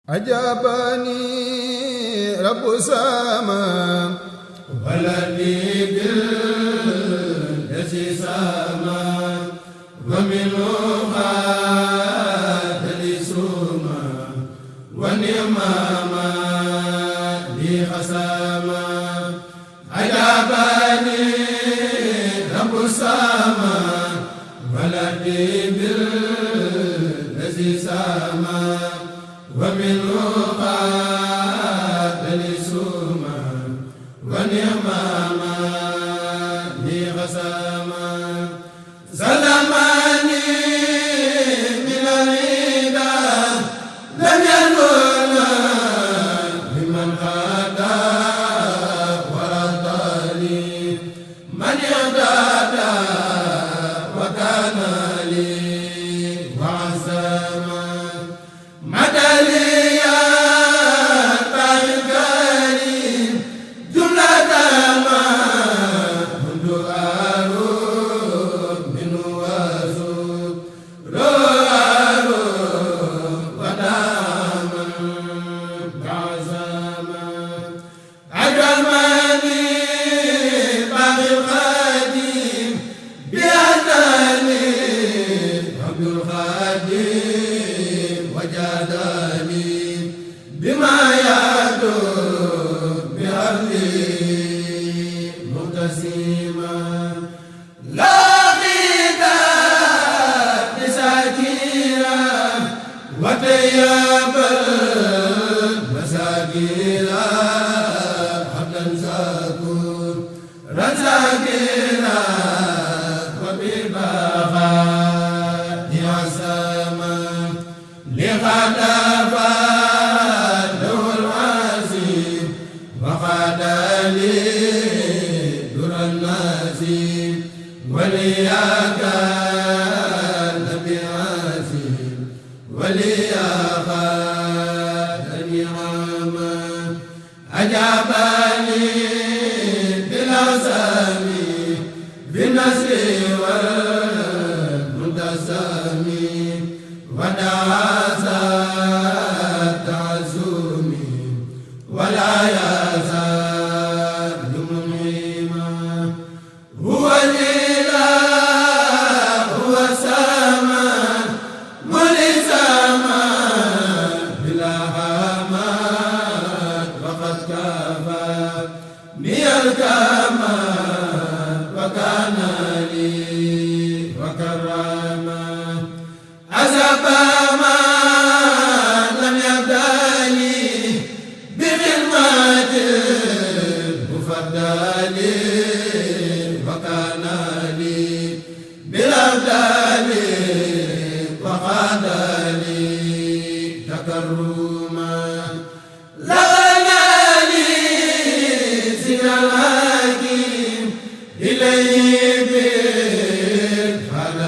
أجابني رب السماء ولدي بالذي سما ومنه خاد لي سما ونعم ما لي خسما أجابني رب السماء ولدي بالذي سما ومنه خاد لي سما ونعم ما لي خسما سلمني من الهدى لم ينل بمن خدا ورضاني من يهدى وكان لي وعزما مدليا طاهر جملة ما كنت أروب منه وأزوب روب وداما عزما أجمعني باقي القديم بأنني عبد القديم وجدني بما يدوم بأهلي مقتسما لقيت بساكينا وتياب المساكينا حقا ساكون رزاكينا وبالبخاء عسما لغدفا له العزيم وقاد لي در النسيم ولياك النبي عزيم ولياك النعما أجابني بالعزم بالنصر والمنتسم ودعا تعزمي ولا يزال منعما هو الإله هو السماء ملزما بلا حمد وقد كفى بي الكمال وكان لي وكرما عزب ما لم يبدأني بخدمة المفضل وكان لي بالأفضل وقاد لي تكرما لغنى لي زين الحكيم إليه بالفضل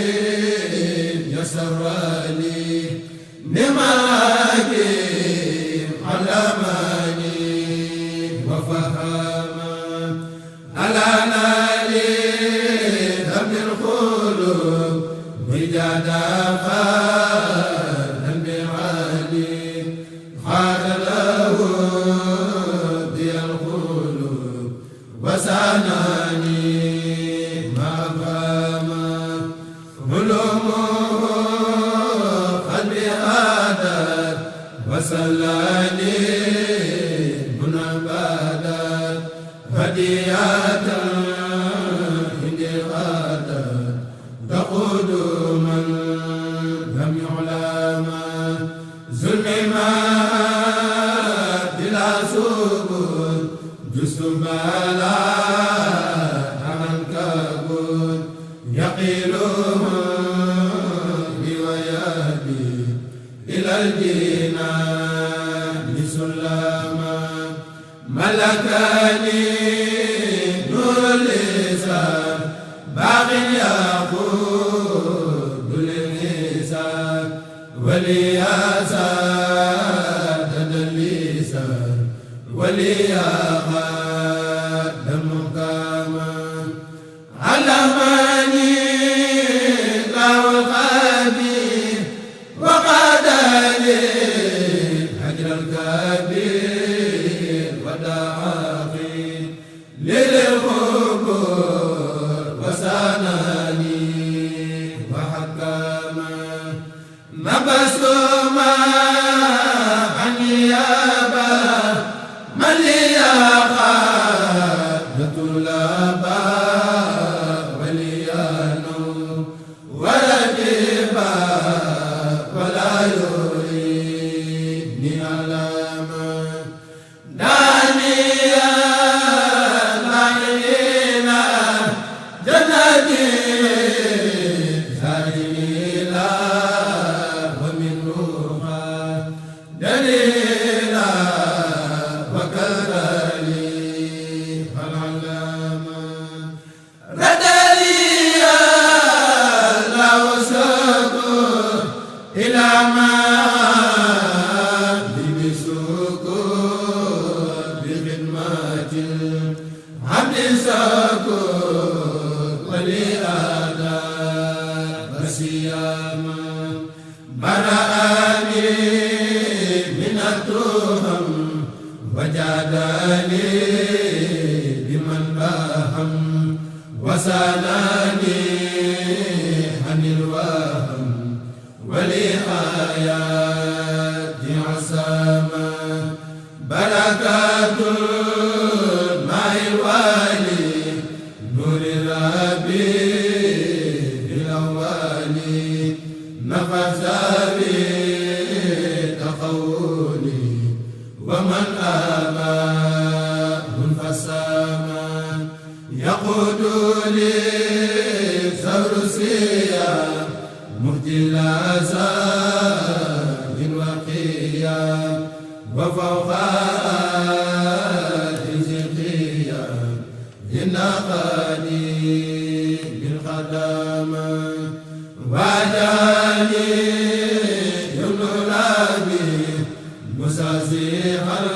الحكيم يسر لي نعم الحكيم علمني وفهما ألانا لي ذنب القلوب وجادا فادا بعلي خاد له ذي القلوب وساناني ما فهما علومه قلبي هادت وسلاني هنا بادت هديات عندي غادت تقود من لم يعلم ظلما بلا سبل جست بلا عنكبوت يقيلهم بويادي إلى الجنان سلما ملكني نور اللسان باق يقود للنسان وليا سادة اللسان وليا خادم مقاما علمني الله القدير وقاد لي dalila wa karali alama radaliya law sabu ilama bisuku bi khidmatil abdi saku wali ada basiyama barani minatuham wajadani biman baham wasalani anil waham wali ayati asama barakatul ma'il wali nuri rabbi bil awali nafasabi taqawuli wa man aba munfasama yaqudu li sawrusiya muhtila sa wa qiyam wa fawqa rizqiya innaqani bil qadama wajani yunulabi musazihan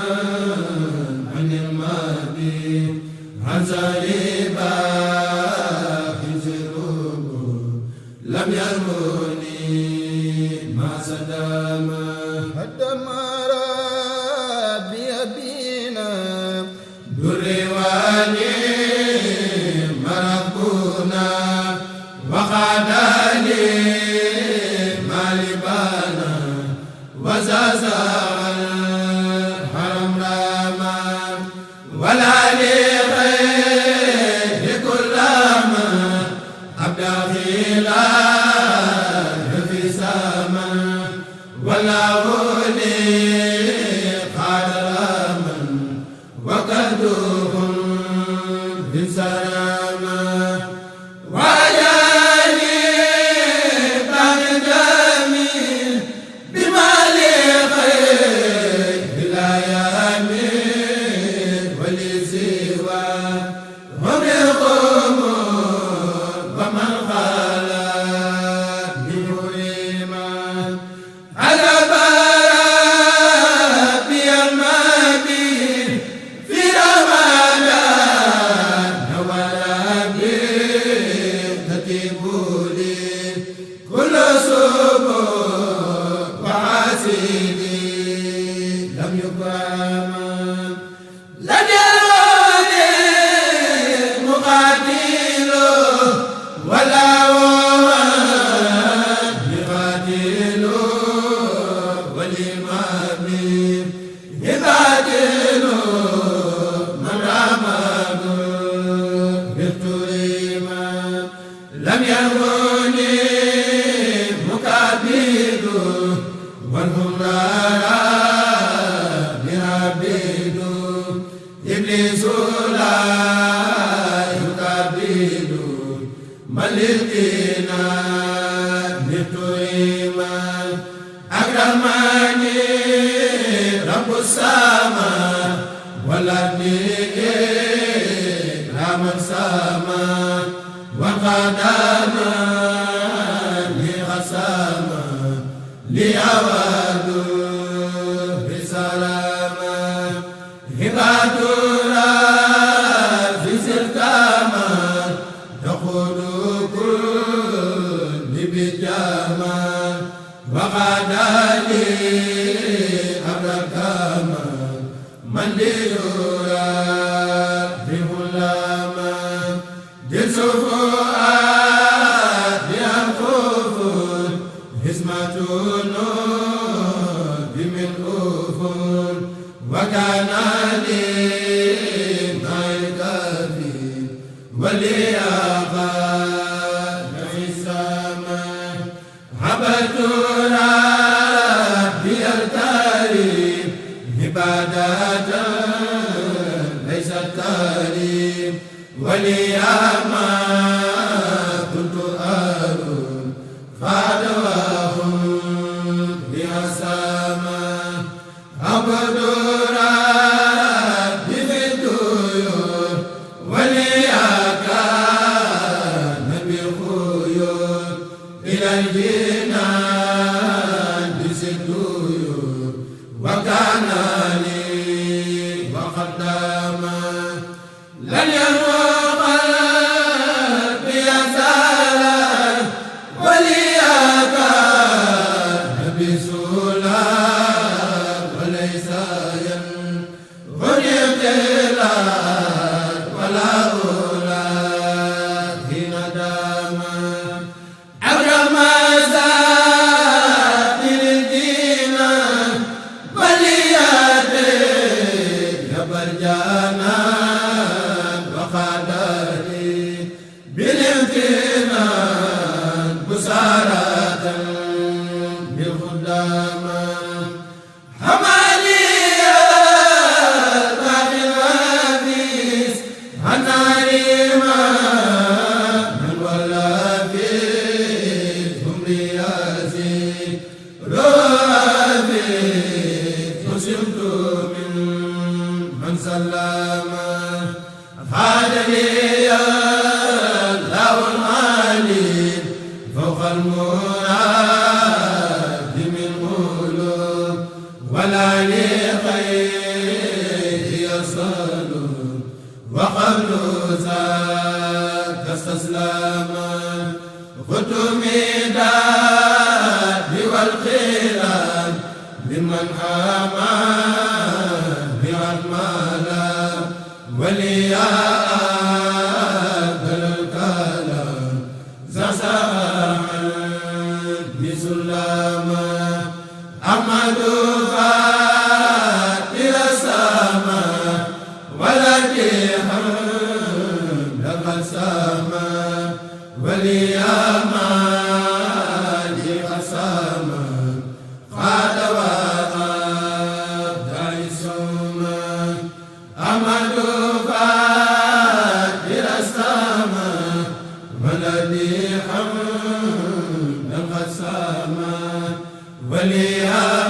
anil mabi hanzaliba hinzirubu lam yarmuni ma sadama durewani marabuna waqadani malibana wazazal haram rama wala li khayri kullama abdaghila fi sama wala wali qadaraman وكدوهم بسلامة وجاني بغدامي بما لي خير بلا يامين ولي سوى هم القوم ومن خلا بمريما على بارابي المبين لم يروني مكابد وانهم نارا برابد إبليس لا يكابد ملكنا نتويما أكرمني رب السماء والأرض رحمة السماء وقدما لغساما لأواد بسلاما هباتنا في سلكاما تقول كل بجاما وقدالي أبركاما من ليرى في غلاما جلسه بمن أفر وكان لي ما يكفي وليقى في السماء عبدت ربي الكريم عبادة ليست كريم وليما كنت أرون خادواهم بأسامة وليا